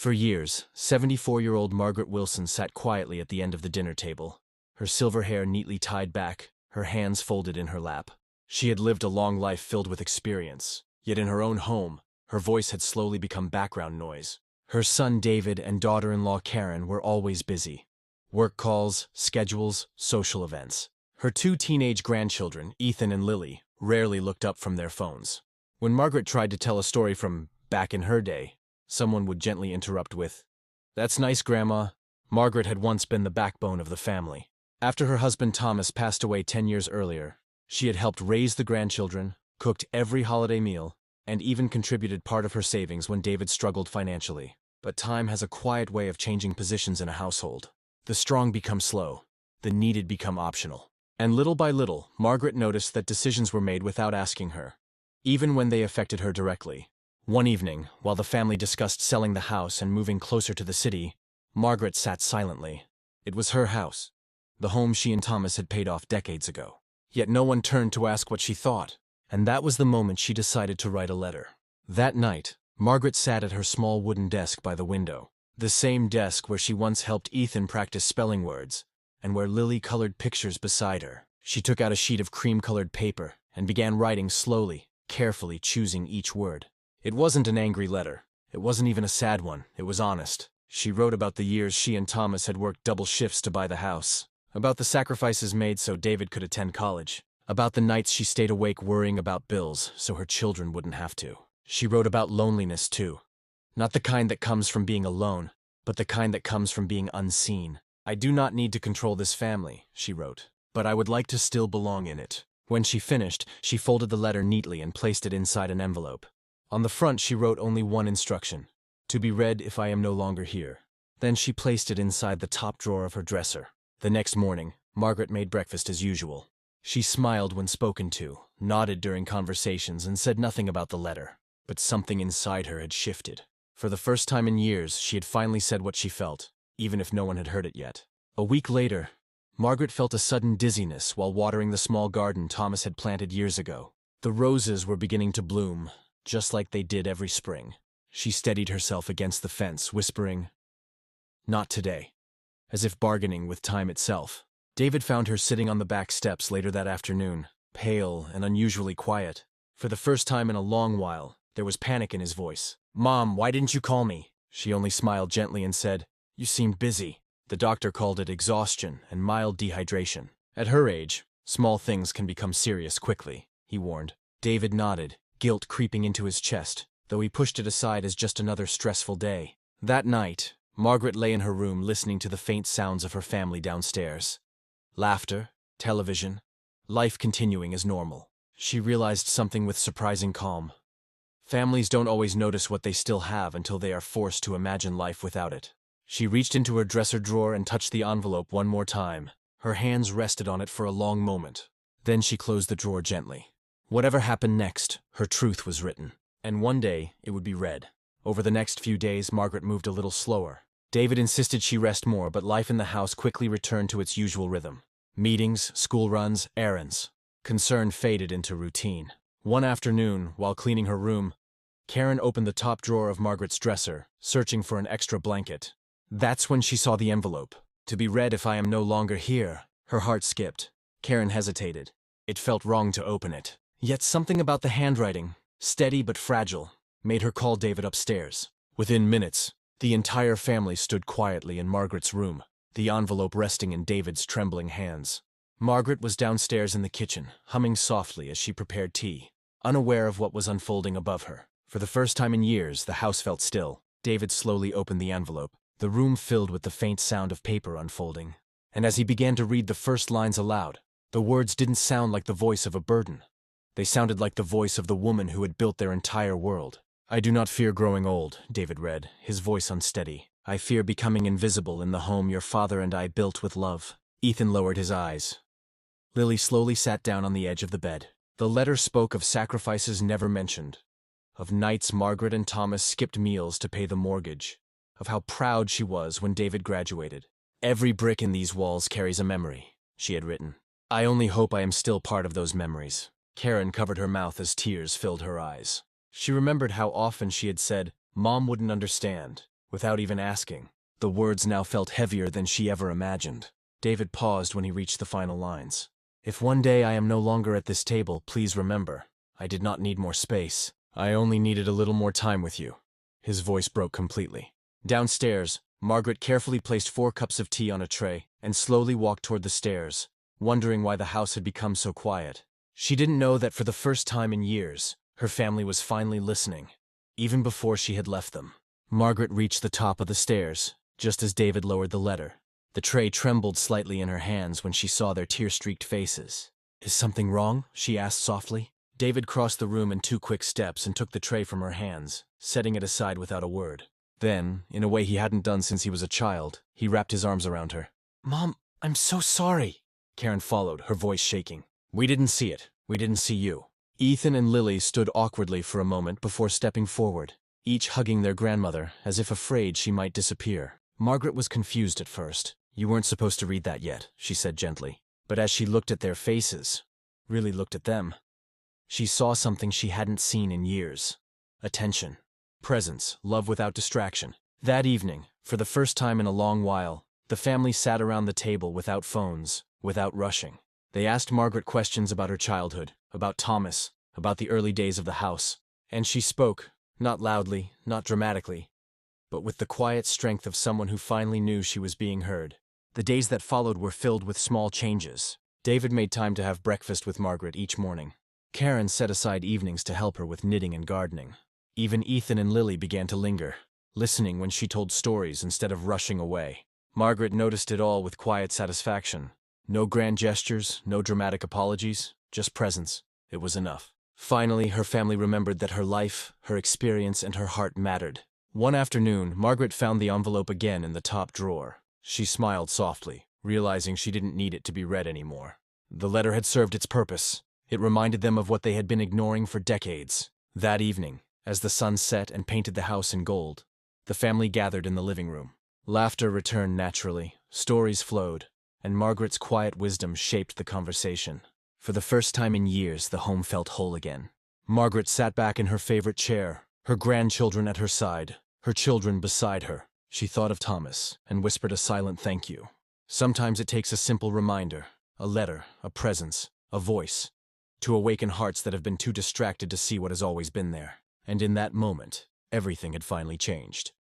For years, 74-year-old Margaret Wilson sat quietly at the end of the dinner table, her silver hair neatly tied back, her hands folded in her lap. She had lived a long life filled with experience, yet in her own home, her voice had slowly become background noise. Her son David and daughter-in-law Karen were always busy. Work calls, schedules, social events. Her two teenage grandchildren, Ethan and Lily, rarely looked up from their phones. When Margaret tried to tell a story from back in her day, someone would gently interrupt with, "That's nice, Grandma." Margaret had once been the backbone of the family. After her husband Thomas passed away 10 years earlier, she had helped raise the grandchildren, cooked every holiday meal, and even contributed part of her savings when David struggled financially. But time has a quiet way of changing positions in a household. The strong become slow, the needed become optional. And little by little, Margaret noticed that decisions were made without asking her, even when they affected her directly. One evening, while the family discussed selling the house and moving closer to the city, Margaret sat silently. It was her house, the home she and Thomas had paid off decades ago. Yet no one turned to ask what she thought, and that was the moment she decided to write a letter. That night, Margaret sat at her small wooden desk by the window, the same desk where she once helped Ethan practice spelling words, and where Lily colored pictures beside her. She took out a sheet of cream-colored paper and began writing slowly, carefully choosing each word. It wasn't an angry letter. It wasn't even a sad one. It was honest. She wrote about the years she and Thomas had worked double shifts to buy the house, about the sacrifices made so David could attend college, about the nights she stayed awake worrying about bills so her children wouldn't have to. She wrote about loneliness too. Not the kind that comes from being alone, but the kind that comes from being unseen. "I do not need to control this family," she wrote, "but I would like to still belong in it." When she finished, she folded the letter neatly and placed it inside an envelope. On the front she wrote only one instruction: "To be read if I am no longer here." Then she placed it inside the top drawer of her dresser. The next morning, Margaret made breakfast as usual. She smiled when spoken to, nodded during conversations, and said nothing about the letter. But something inside her had shifted. For the first time in years, she had finally said what she felt, even if no one had heard it yet. A week later, Margaret felt a sudden dizziness while watering the small garden Thomas had planted years ago. The roses were beginning to bloom, just like they did every spring. She steadied herself against the fence, whispering, "Not today," as if bargaining with time itself. David found her sitting on the back steps later that afternoon, pale and unusually quiet. For the first time in a long while, there was panic in his voice. "Mom, why didn't you call me?" She only smiled gently and said, "You seemed busy." The doctor called it exhaustion and mild dehydration. At her age, small things can become serious quickly, he warned. David nodded, guilt creeping into his chest, though he pushed it aside as just another stressful day. That night, Margaret lay in her room listening to the faint sounds of her family downstairs. Laughter, television, life continuing as normal. She realized something with surprising calm. Families don't always notice what they still have until they are forced to imagine life without it. She reached into her dresser drawer and touched the envelope one more time. Her hands rested on it for a long moment. Then she closed the drawer gently. Whatever happened next, her truth was written. And one day, it would be read. Over the next few days, Margaret moved a little slower. David insisted she rest more, but life in the house quickly returned to its usual rhythm. Meetings, school runs, errands. Concern faded into routine. One afternoon, while cleaning her room, Karen opened the top drawer of Margaret's dresser, searching for an extra blanket. That's when she saw the envelope. "To be read if I am no longer here." Her heart skipped. Karen hesitated. It felt wrong to open it. Yet something about the handwriting, steady but fragile, made her call David upstairs. Within minutes, the entire family stood quietly in Margaret's room, the envelope resting in David's trembling hands. Margaret was downstairs in the kitchen, humming softly as she prepared tea, unaware of what was unfolding above her. For the first time in years, the house felt still. David slowly opened the envelope, the room filled with the faint sound of paper unfolding. And as he began to read the first lines aloud, the words didn't sound like the voice of a burden. They sounded like the voice of the woman who had built their entire world. "I do not fear growing old," David read, his voice unsteady. "I fear becoming invisible in the home your father and I built with love." Ethan lowered his eyes. Lily slowly sat down on the edge of the bed. The letter spoke of sacrifices never mentioned, of nights Margaret and Thomas skipped meals to pay the mortgage, of how proud she was when David graduated. "Every brick in these walls carries a memory," she had written. "I only hope I am still part of those memories." Karen covered her mouth as tears filled her eyes. She remembered how often she had said, "Mom wouldn't understand," Without even asking, the words now felt heavier than she ever imagined. David paused when he reached the final lines. If one day I am no longer at this table, please remember, I did not need more space. I only needed a little more time with you. His voice broke completely. Downstairs, Margaret carefully placed 4 cups of tea on a tray and slowly walked toward the stairs, wondering why the house had become so quiet. She didn't know that for the first time in years, her family was finally listening, even before she had left them. Margaret reached the top of the stairs, just as David lowered the letter. The tray trembled slightly in her hands when she saw their tear-streaked faces. Is something wrong? She asked softly. David crossed the room in 2 quick steps and took the tray from her hands, setting it aside without a word. Then, in a way he hadn't done since he was a child, he wrapped his arms around her. Mom, I'm so sorry. Karen followed, her voice shaking. We didn't see it. We didn't see you. Ethan and Lily stood awkwardly for a moment before stepping forward, each hugging their grandmother as if afraid she might disappear. Margaret was confused at first. You weren't supposed to read that yet, she said gently. But as she looked at their faces, really looked at them, she saw something she hadn't seen in years. Attention. Presence, love without distraction. That evening, for the first time in a long while, the family sat around the table without phones, without rushing. They asked Margaret questions about her childhood, about Thomas, about the early days of the house. And she spoke, not loudly, not dramatically, but with the quiet strength of someone who finally knew she was being heard. The days that followed were filled with small changes. David made time to have breakfast with Margaret each morning. Karen set aside evenings to help her with knitting and gardening. Even Ethan and Lily began to linger, listening when she told stories instead of rushing away. Margaret noticed it all with quiet satisfaction. No grand gestures, no dramatic apologies, just presence. It was enough. Finally, her family remembered that her life, her experience, and her heart mattered. One afternoon, Margaret found the envelope again in the top drawer. She smiled softly, realizing she didn't need it to be read anymore. The letter had served its purpose. It reminded them of what they had been ignoring for decades. That evening, as the sun set and painted the house in gold, the family gathered in the living room. Laughter returned naturally, stories flowed, and Margaret's quiet wisdom shaped the conversation. For the first time in years, the home felt whole again. Margaret sat back in her favorite chair, her grandchildren at her side, her children beside her. She thought of Thomas and whispered a silent thank you. Sometimes it takes a simple reminder, a letter, a presence, a voice, to awaken hearts that have been too distracted to see what has always been there. And in that moment, everything had finally changed.